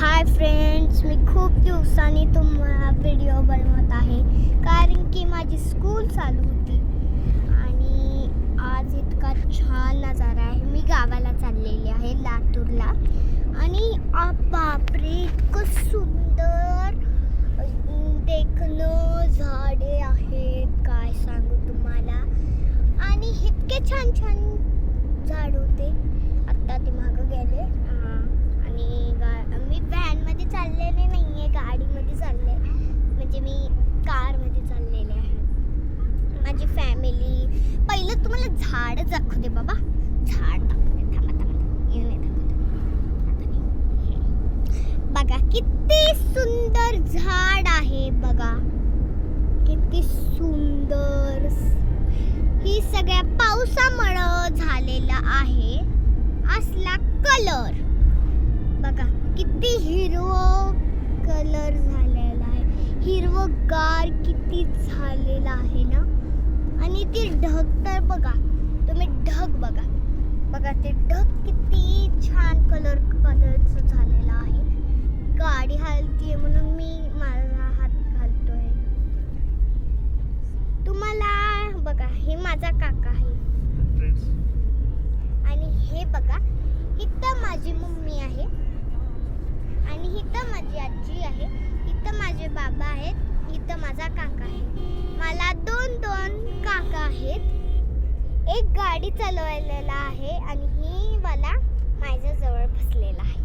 Hi friends, मी खूप दिवसांनी तुम्हाला व्हिडिओ बनवत आहे कारण की माझी स्कूल चालू होती आणि आज इतका छान नजारा आहे. मी गावाला चाललेली आहे, लातूरला. आणि बापरे, इतकं सुंदर देखणं, झाडे आहेत, काय सांगू तुम्हाला. आणि इतके छान छान झाड होते. आत्ता ते मागं गेले. आणि मी व्हॅनमध्ये चाललेले नाही आहे, गाडीमध्ये चालले, म्हणजे मी कारमध्ये चाललेले आहे. माझी फॅमिली. पहिलं तुम्हाला झाडच दाखवू दे बाबा, झाड दाखवते. थांबा येऊन बघा, किती सुंदर झाड आहे बघा, किती सुंदर. ही सगळ्या पावसामुळे झालेला आहे असला कलर बघा. किती हिरवं कलर झालेला आहे, हिरवगार किती झालेला आहे ना. आणि ते ढग तर बघा, तुम्ही ढग बघा बघा, ते ढग किती छान कलरचं झालेला आहे. गाडी हलतीये म्हणून मी माझा हात घालतोय. तुम्हाला बघा, हे माझा काका आहे. आणि हे बघा, इथं माझी मम्मी आहे आणि इथं माझी आजी आहे, इथं माझे बाबा आहेत, इथं माझा काका आहे. मला दोन काका आहेत. एक गाडी चालवायला आहे आणि ही मला माझ्या जवळ बसलेला आहे.